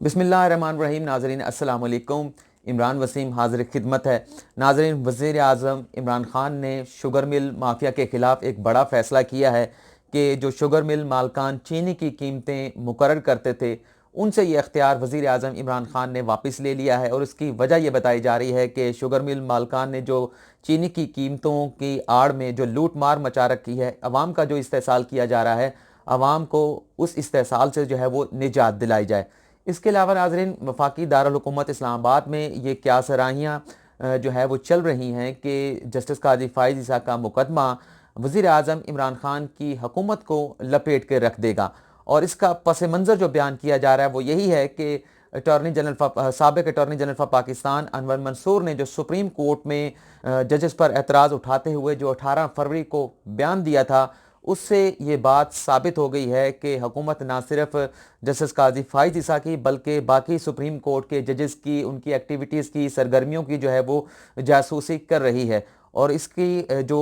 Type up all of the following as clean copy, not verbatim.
बिस्मिल्लाहिर्रहमानिर्रहीम। नाजरीन अस्सलाम वालेकुम। इमरान वसीम हाजिर खिदमत है। नाजरीन, वज़ीर आज़म इमरान ख़ान ने शुगर मिल माफिया के ख़िलाफ़ एक बड़ा फ़ैसला किया है कि जो शुगर मिल मालकान चीनी की कीमतें मुकर्रर करते थे, उनसे ये इख्तियार वज़ीर आज़म इमरान ख़ान ने वापस ले लिया है। और इसकी वजह ये बताई जा रही है कि शुगर मिल मालकान ने जो चीनी की कीमतों की आड़ में जो लूट मार मचा रखी है, अवाम का जो इस्तेसाल किया जा रहा है, अवाम को उस इस्तेसाल से जो है वो निजात दिलाई जाए। इसके अलावा नाज़रीन, वफाकी दारुल हुकूमत इस्लामाबाद में ये क्या सराहियाँ जो है वो चल रही हैं कि जस्टिस काजी फ़ाइज़ ईसा का मुकदमा वज़ीर आज़म इमरान ख़ान की हुकूमत को लपेट के रख देगा। और इसका पस मंज़र जो बयान किया जा रहा है वो यही है कि साबिक़ attorney general for Pakistan Anwar Mansoor ने जो सुप्रीम कोर्ट में जजेस पर एतराज़ उठाते हुए जो 18 फरवरी को बयान दिया था, उससे ये बात साबित हो गई है कि हुकूमत ना सिर्फ जस्टिस काजी फ़ाइज़ ईसा की बल्कि बाकी सुप्रीम कोर्ट के जजेस की, उनकी एक्टिविटीज़ की, सरगर्मियों की जो है वो जासूसी कर रही है। और इसकी जो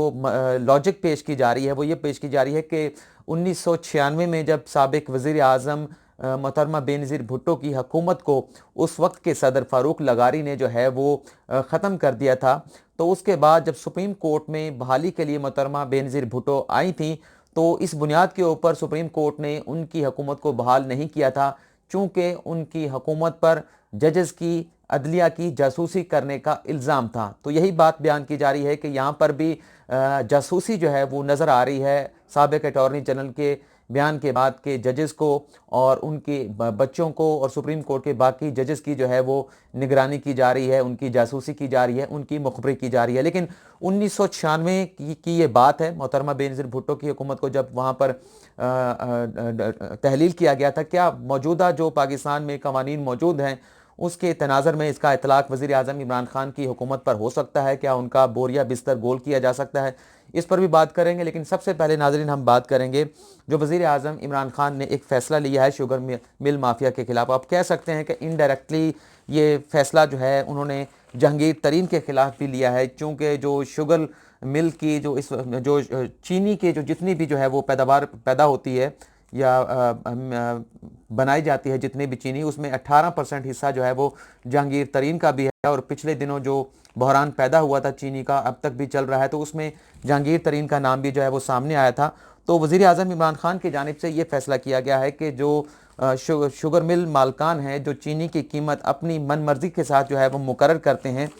लॉजिक पेश की जा रही है वो ये पेश की जा रही है कि 1996 में जब साबिक़ वज़ीर आज़म मोहतरमा बेनज़ीर भुट्टो की हुकूमत को उस वक्त के सदर फ़ारूक लगारी ने जो है वो ख़त्म कर दिया था, तो उसके बाद जब सुप्रीम कोर्ट में बहाली के लिए मोहतरमा बेनज़ीर भुट्टो आई थी, तो इस बुनियाद के ऊपर सुप्रीम कोर्ट ने उनकी हुकूमत को बहाल नहीं किया था, चूँकि उनकी हुकूमत पर जजेस की, अदलिया की जासूसी करने का इल्ज़ाम था। तो यही बात बयान की जा रही है कि यहाँ पर भी जासूसी जो है वो नज़र आ रही है साबिक़ अटॉर्नी जनरल के बयान के बाद के जजेस को, और उनके बच्चों को, और सुप्रीम कोर्ट के बाकी जजेस की जो है वो निगरानी की जा रही है, उनकी जासूसी की जा रही है, उनकी मुखबरी की जा रही है। लेकिन 1996 की ये बात है, मोहतरमा बेनज़ीर भुट्टो की हुकूमत को जब वहाँ पर तहलील किया गया था, क्या मौजूदा जो पाकिस्तान में कवानीन मौजूद हैं उसके तनाज़र में इसका इतलाक़ वज़ीर आज़म इमरान ख़ान की हुकूमत पर हो सकता है? क्या उनका बोरिया बिस्तर गोल किया जा सकता है? इस पर भी बात करेंगे। लेकिन सबसे पहले नाज़रीन, हम बात करेंगे जो वज़ीर आज़म इमरान ख़ान ने एक फ़ैसला लिया है शुगर मिल माफिया के ख़िलाफ़। आप कह सकते हैं कि इनडायरेक्टली ये फ़ैसला जो है उन्होंने जहांगीर तरीन के ख़िलाफ़ भी लिया है, चूँकि जो शुगर मिल की जो चीनी के जो जितनी भी जो है वो पैदावार पैदा होती है या बनाई जाती है, जितनी भी चीनी, उसमें 18% हिस्सा जो है वो जहांगीर तरीन का भी है। और पिछले दिनों जो बहरान पैदा हुआ था चीनी का, अब तक भी चल रहा है, तो उसमें जहांगीर तरीन का नाम भी जो है वो सामने आया था। तो वज़ीर आज़म इमरान ख़ान की जानिब से ये फ़ैसला किया गया है कि जो शुगर मिल मालकान हैं, जो चीनी की कीमत अपनी मन मर्ज़ी के साथ जो है वो मुकर्रर करते हैं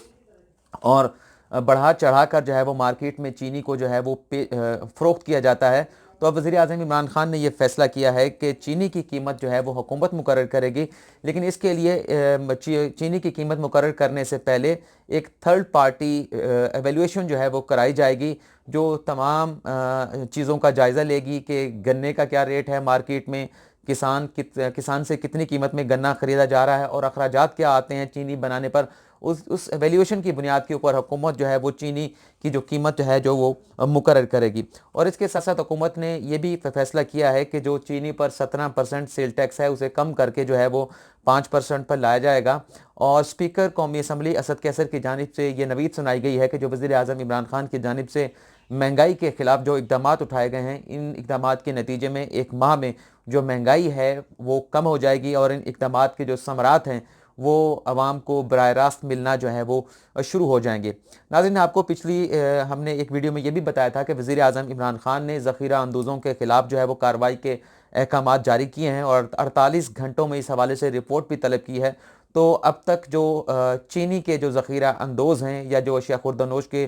और बढ़ा चढ़ा कर जो है वो मार्केट में चीनी को जो है वो फ़रोख्त किया जाता है, तो अब वज़ीर आज़म इमरान ख़ान ने यह फ़ैसला किया है कि चीनी की कीमत जो है वो हुकूमत मुकर्रर करेगी। लेकिन इसके लिए चीनी की कीमत मुकर्रर करने से पहले एक थर्ड पार्टी एवेल्यूएशन जो है वो कराई जाएगी, जो तमाम चीज़ों का जायज़ा लेगी कि गन्ने का क्या रेट है मार्केट में, किसान से कितनी कीमत में गन्ना ख़रीदा जा रहा है, और अखराजात क्या आते हैं चीनी बनाने पर। उस एवेल्यूएशन की बुनियाद के ऊपर हुकूमत जो है वो चीनी की जो कीमत है जो वो मुकर्रर करेगी। और इसके साथ साथ हुकूमत ने ये भी फैसला किया है कि जो चीनी पर 17% सेल टैक्स है उसे कम करके जो है वो 5% पर लाया जाएगा। और स्पीकर कौमी असम्बली असद कैसर की जानिब से ये नवीद सुनाई गई है कि जो वज़ीर आज़म इमरान ख़ान की जानिब से महंगाई के ख़िलाफ़ जो इक़दाम उठाए गए हैं, इन इक़दाम के नतीजे में एक माह में जो महंगाई है वो कम हो जाएगी, और इन इक़दाम के जो समरात हैं वो आवाम को बराह रास्त मिलना जो है वो शुरू हो जाएंगे। नाज़रीन, आपको पिछली हमने एक वीडियो में ये भी बताया था कि वज़ीर आज़म इमरान ख़ान ने ज़ख़ीरा अंदोज़ों के ख़िलाफ़ जो है वो कार्रवाई के अहकामात जारी किए हैं और 48 घंटों में इस हवाले से रिपोर्ट भी तलब की है। तो अब तक जो चीनी के जो ज़ख़ीरा अंदोज़ हैं या जो अशिया खुर्दनोश के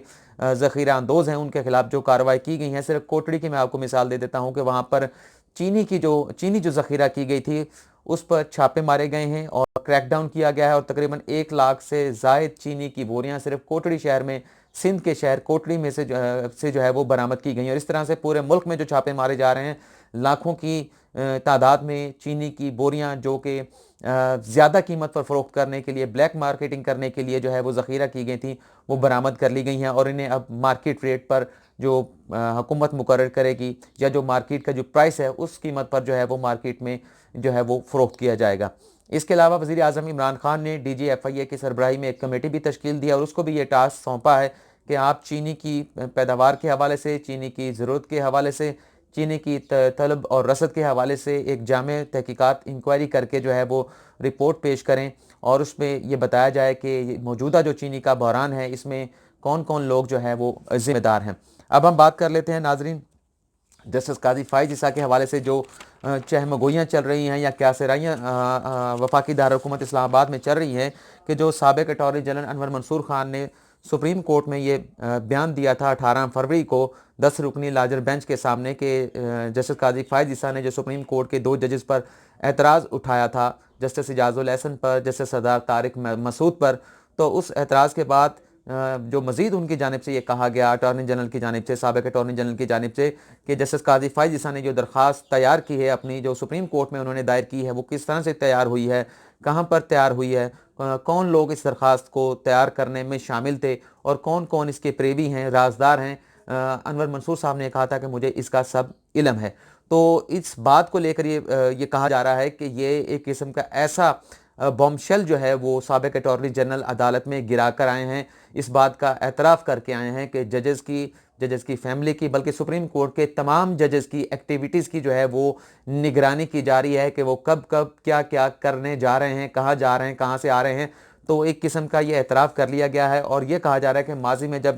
ज़ख़ीरा अंदोज़ हैं, उनके ख़िलाफ़ जो कार्रवाई की गई है, सिर्फ कोटड़ी की मैं आपको मिसाल दे देता हूँ कि वहाँ पर चीनी जो ज़ख़ीरा की गई थी उस पर छापे मारे गए हैं और क्रैकडाउन किया गया है, और तकरीबन 1 लाख से ज़ायद चीनी की बोरियां सिर्फ कोटड़ी शहर में, सिंध के शहर कोटड़ी में से जो है वो बरामद की गई हैं। और इस तरह से पूरे मुल्क में जो छापे मारे जा रहे हैं, लाखों की तादाद में चीनी की बोरियां जो कि ज़्यादा कीमत पर फ़रोख्त करने के लिए, ब्लैक मार्केटिंग करने के लिए जो है वो ज़ख़ीरा की गई थी, वो बरामद कर ली गई हैं। और इन्हें अब मार्केट रेट पर जो हुकूमत मुकर्रर करेगी या जो मार्केट का जो प्राइस है उस कीमत पर जो है वो मार्केट में जो है वो फ़रोख्त किया जाएगा। इसके अलावा वज़ीर आज़म इमरान ख़ान ने DGFIA की सरबराही में एक कमेटी भी तश्कील दी और उसको भी ये टास्क सौंपा है कि आप चीनी की पैदावार के हवाले से, चीनी की ज़रूरत के हवाले से, چینی کی طلب اور رسد کے حوالے سے ایک جامع تحقیقات انکوائری کر کے جو ہے وہ رپورٹ پیش کریں اور اس میں یہ بتایا جائے کہ موجودہ جو چینی کا بحران ہے اس میں کون کون لوگ جو ہے وہ ذمہ دار ہیں۔ اب ہم بات کر لیتے ہیں ناظرین جسٹس قاضی فائز عیسیٰ کے حوالے سے جو چہمگوئیاں چل رہی ہیں یا کیاسرائیاں وفاقی دارالحکومت اسلام آباد میں چل رہی ہیں کہ جو سابق اٹارنی جنرل انور منصور خان نے سپریم کورٹ میں یہ بیان دیا تھا 18 فروری کو 10 رکنی لارجر بینچ کے سامنے کہ جسٹس قاضی فائز عیسیٰ نے جو سپریم کورٹ کے 2 ججز پر اعتراض اٹھایا تھا، جسٹس اعجاز الاحسن پر، جسٹس سردار طارق مسعود پر، تو اس اعتراض کے بعد جو مزید ان کی جانب سے یہ کہا گیا اٹارنی جنرل کی جانب سے، سابق اٹارنی جنرل کی جانب سے، کہ جسٹس قاضی فائز عیسیٰ نے جو درخواست تیار کی ہے اپنی، جو سپریم کورٹ میں انہوں نے دائر کی ہے، وہ کس طرح سے تیار ہوئی ہے، کہاں پر تیار ہوئی ہے، کون لوگ اس درخواست کو تیار کرنے میں شامل تھے اور کون کون اس کے پریوی ہیں، رازدار ہیں۔ انور منصور صاحب نے کہا تھا کہ مجھے اس کا سب علم ہے۔ تو اس بات کو لے کر یہ کہا جا رہا ہے کہ یہ ایک قسم کا ایسا بوم شیل جو ہے وہ سابق اٹارنی جنرل عدالت میں گرا کر آئے ہیں، اس بات کا اعتراف کر کے آئے ہیں کہ ججز کی فیملی کی، بلکہ سپریم کورٹ کے تمام ججز کی ایکٹیویٹیز کی جو ہے وہ نگرانی کی جا رہی ہے کہ وہ کب کب کیا کیا کرنے جا رہے ہیں، کہاں جا رہے ہیں، کہاں سے آ رہے ہیں۔ تو ایک قسم کا یہ اعتراف کر لیا گیا ہے اور یہ کہا جا رہا ہے کہ ماضی میں جب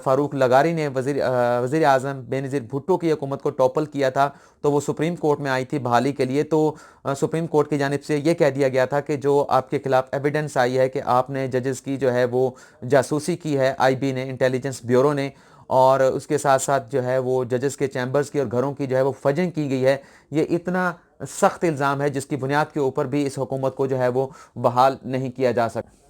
فاروق لغاری نے وزیر اعظم بینظیر بھٹو کی حکومت کو ٹاپل کیا تھا تو وہ سپریم کورٹ میں آئی تھی بحالی کے لیے، تو سپریم کورٹ کی جانب سے یہ کہہ دیا گیا تھا کہ جو آپ کے خلاف ایویڈنس آئی ہے کہ آپ نے ججز کی جو ہے وہ جاسوسی کی ہے، آئی بی نے، انٹیلیجنس بیورو نے، اور اس کے ساتھ ساتھ جو ہے وہ ججز کے چیمبرز کی اور گھروں کی جو ہے وہ فجنگ کی گئی ہے، یہ اتنا سخت الزام ہے جس کی بنیاد کے اوپر بھی اس حکومت کو جو ہے وہ بحال نہیں کیا جا سکتا۔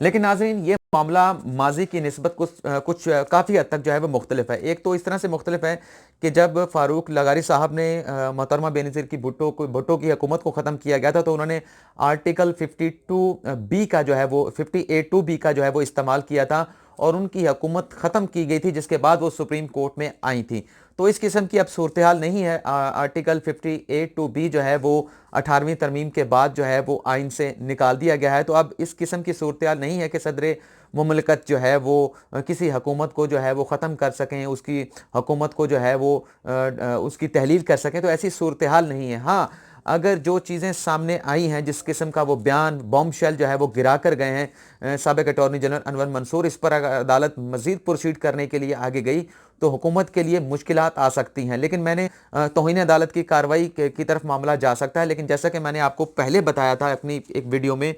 لیکن ناظرین یہ معاملہ ماضی کی نسبت کچھ کافی حد تک جو ہے وہ مختلف ہے۔ ایک تو اس طرح سے مختلف ہے کہ جب فاروق لغاری صاحب نے محترمہ بینظیر کی بھٹو کی حکومت کو ختم کیا گیا تھا تو انہوں نے آرٹیکل 52B کا جو ہے وہ 58(2)B کا جو ہے وہ استعمال کیا تھا اور ان کی حکومت ختم کی گئی تھی، جس کے بعد وہ سپریم کورٹ میں آئی تھیں۔ تو اس قسم کی اب صورتحال نہیں ہے۔ آرٹیکل 58(2)B جو ہے وہ 18ویں ترمیم کے بعد جو ہے وہ آئین سے نکال دیا گیا ہے۔ تو اب اس قسم کی صورتحال نہیں ہے کہ صدر مملکت جو ہے وہ کسی حکومت کو جو ہے وہ ختم کر سکیں، اس کی حکومت کو جو ہے وہ اس کی تحلیل کر سکیں، تو ایسی صورتحال نہیں ہے۔ ہاں، اگر جو چیزیں سامنے آئی ہیں، جس قسم کا وہ بیان بوم شیل جو ہے وہ گرا کر گئے ہیں سابق اٹارنی جنرل انور منصور، اس پر اگر عدالت مزید پروسیڈ کرنے کے لیے آگے گئی تو حکومت کے لیے مشکلات آ سکتی ہیں۔ لیکن میں نے توہین عدالت کی کارروائی کی طرف معاملہ جا سکتا ہے، لیکن جیسا کہ میں نے آپ کو پہلے بتایا تھا اپنی ایک ویڈیو میں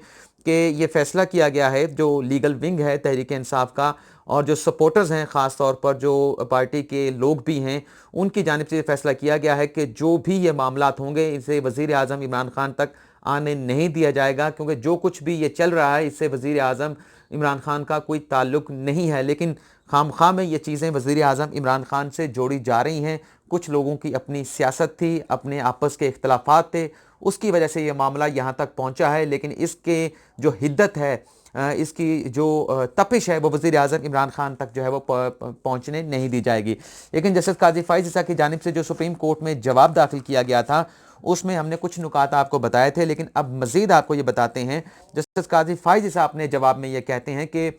کہ یہ فیصلہ کیا گیا ہے، جو لیگل ونگ ہے تحریک انصاف کا اور جو سپورٹرز ہیں، خاص طور پر جو پارٹی کے لوگ بھی ہیں، ان کی جانب سے یہ فیصلہ کیا گیا ہے کہ جو بھی یہ معاملات ہوں گے اسے وزیر اعظم عمران خان تک آنے نہیں دیا جائے گا، کیونکہ جو کچھ بھی یہ چل رہا ہے اس سے وزیر اعظم عمران خان کا کوئی تعلق نہیں ہے، لیکن خام خواہ میں یہ چیزیں وزیر اعظم عمران خان سے جوڑی جا رہی ہیں۔ کچھ لوگوں کی اپنی سیاست تھی، اپنے آپس کے اختلافات تھے، اس کی وجہ سے یہ معاملہ یہاں تک پہنچا ہے، لیکن اس کے جو حدت ہے، اس کی جو تپش ہے، وہ وزیر اعظم عمران خان تک جو ہے وہ پہنچنے نہیں دی جائے گی۔ لیکن جسٹس قاضی فائز عیسیٰ کی جانب سے جو سپریم کورٹ میں جواب داخل کیا گیا تھا اس میں ہم نے کچھ نکات آپ کو بتائے تھے، لیکن اب مزید آپ کو یہ بتاتے ہیں۔ جسٹس قاضی فائز عیسیٰ اپنے جواب میں یہ کہتے ہیں کہ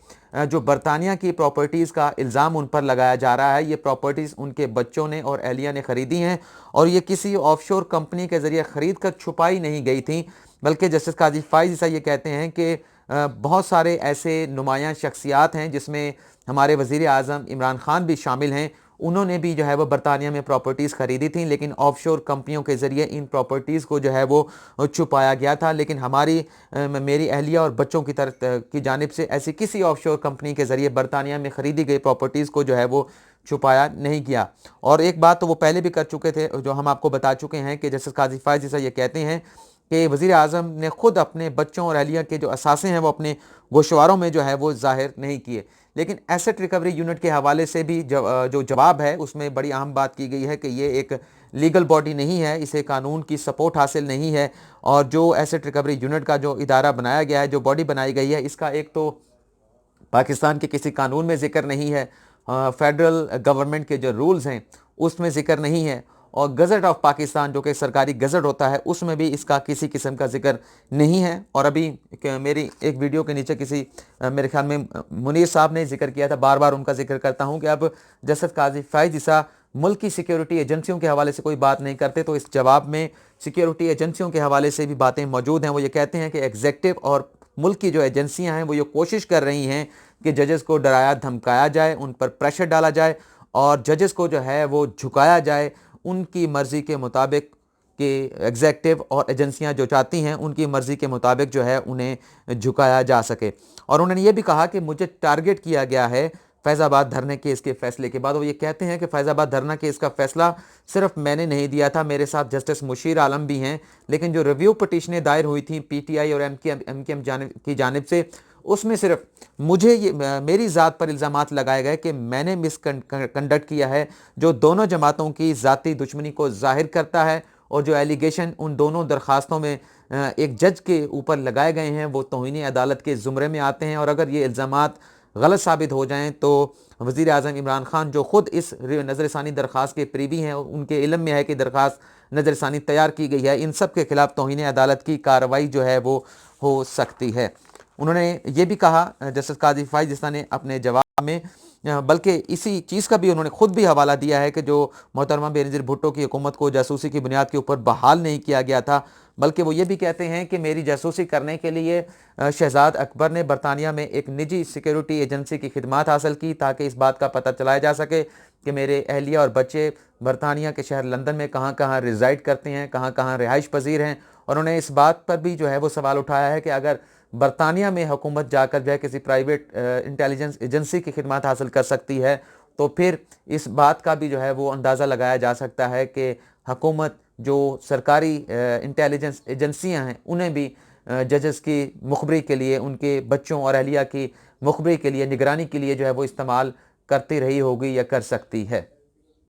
جو برطانیہ کی پراپرٹیز کا الزام ان پر لگایا جا رہا ہے، یہ پراپرٹیز ان کے بچوں نے اور اہلیہ نے خریدی ہیں اور یہ کسی آف شور کمپنی کے ذریعے خرید کر چھپائی نہیں گئی تھیں، بلکہ جسٹس قاضی فائز عیسیٰ یہ کہتے ہیں کہ بہت سارے ایسے نمایاں شخصیات ہیں جس میں ہمارے وزیر اعظم عمران خان بھی شامل ہیں، انہوں نے بھی جو ہے وہ برطانیہ میں پراپرٹیز خریدی تھیں، لیکن آف شور کمپنیوں کے ذریعے ان پراپرٹیز کو جو ہے وہ چھپایا گیا تھا، لیکن میری اہلیہ اور بچوں کی جانب سے ایسی کسی آف شور کمپنی کے ذریعے برطانیہ میں خریدی گئی پراپرٹیز کو جو ہے وہ چھپایا نہیں گیا۔ اور ایک بات تو وہ پہلے بھی کر چکے تھے، جو ہم آپ کو بتا چکے ہیں، کہ جسٹس قاضی فائز عیسیٰ یہ کہتے ہیں کہ وزیر اعظم نے خود اپنے بچوں اور اہلیہ کے جو اثاثے ہیں وہ اپنے گوشواروں میں جو ہے وہ ظاہر نہیں کیے۔ لیکن ایسٹ ریکوری یونٹ کے حوالے سے بھی جو جواب ہے اس میں بڑی اہم بات کی گئی ہے کہ یہ ایک لیگل باڈی نہیں ہے، اسے قانون کی سپورٹ حاصل نہیں ہے، اور جو ایسٹ ریکوری یونٹ کا جو ادارہ بنایا گیا ہے، جو باڈی بنائی گئی ہے، اس کا ایک تو پاکستان کے کسی قانون میں ذکر نہیں ہے، فیڈرل گورنمنٹ کے جو رولز ہیں اس میں ذکر نہیں ہے، اور گزٹ آف پاکستان جو کہ سرکاری گزٹ ہوتا ہے اس میں بھی اس کا کسی قسم کا ذکر نہیں ہے۔ اور ابھی میری ایک ویڈیو کے نیچے کسی میرے خیال میں منیر صاحب نے ذکر کیا تھا، بار بار ان کا ذکر کرتا ہوں کہ اب جسٹس قاضی فائز عیسیٰ मुल्क की सिक्योरिटी एजेंसियों के हवाले से कोई बात नहीं करते। तो इस जवाब में सिक्योरिटी एजेंसियों के हवाले से भी बातें मौजूद हैं। वो ये कहते हैं कि एग्जेक्टिव और मुल्क की जो एजेंसियां हैं वो ये कोशिश कर रही हैं कि जजेस को डराया धमकाया जाए, उन पर प्रेशर डाला जाए और जजेस को जो है वो झुकाया जाए, उनकी मर्ज़ी के मुताबिक कि एग्जेक्टिव और एजेंसियां जो चाहती हैं उनकी मर्ज़ी के मुताबिक जो है उन्हें झुकाया जा सके। और उन्होंने ये भी कहा कि मुझे टारगेट किया गया है फैज़ाबाद धरने केस के फैसले के बाद। वो ये कहते हैं कि फैज़ाबाद धरना केस का फैसला सिर्फ मैंने नहीं दिया था, मेरे साथ जस्टिस मुशीर आलम भी हैं, लेकिन जो रिव्यू पटिशनें दायर हुई थी पीटीआई और एमकेएम की जानिब से, उसमें सिर्फ मुझे ये मेरी ज़ात पर इल्ज़ामात लगाए गए कि मैंने मिसकंडक्ट किया है, जो दोनों जमातों की ज़ाती दुश्मनी को ज़ाहिर करता है। और जो एलिगेशन उन दोनों दरख्वास्तों में एक जज के ऊपर लगाए गए हैं वो तौहीन अदालत के ज़ुमरे में आते हैं। और अगर ये इल्ज़ामात गलत साबित हो जाएं तो वज़ीर आज़म इमरान खान, जो ख़ुद इस नज़रसानी दरख्वास्त के प्रीवी हैं, उनके इल्म में है कि दरख्वास्त नज़रसानी तैयार की गई है, इन सब के ख़िलाफ़ तौहीन अदालत की कार्रवाई जो है वो हो सकती है। उन्होंने ये भी कहा जस्टिस काजी फाइज़ ने अपने जवाब में, बल्कि इसी चीज़ का भी उन्होंने ख़ुद भी हवाला दिया है कि जो मोहतरमा बेनज़ीर भुट्टो की हुकूमत को जासूसी की बुनियाद के ऊपर बहाल नहीं किया गया था, बल्कि वो ये भी कहते हैं कि मेरी जासूसी करने के लिए शहजाद अकबर ने बरतानिया में एक निजी सिक्योरिटी एजेंसी की खिदमात हासिल की ताकि इस बात का पता चलाया जा सके कि मेरे अहलिया और बच्चे बरतानिया के शहर लंदन में कहाँ कहाँ रिज़ाइड करते हैं, कहाँ कहाँ रिहाइश पजीर हैं। और उन्होंने इस बात पर भी जो है वो सवाल उठाया है कि अगर बरतानिया में हुकूमत जाकर जो है किसी प्राइवेट इंटेलिजेंस एजेंसी की खिदमत हासिल कर सकती है, तो फिर इस बात का भी जो है वो अंदाज़ा लगाया जा सकता है कि हुकूमत जो सरकारी इंटेलिजेंस एजेंसियां हैं उन्हें भी जजेस की मुखबरी के लिए, उनके बच्चों और अहलिया की मुखबरी के लिए, निगरानी के लिए जो है वो इस्तेमाल करती रही होगी या कर सकती है।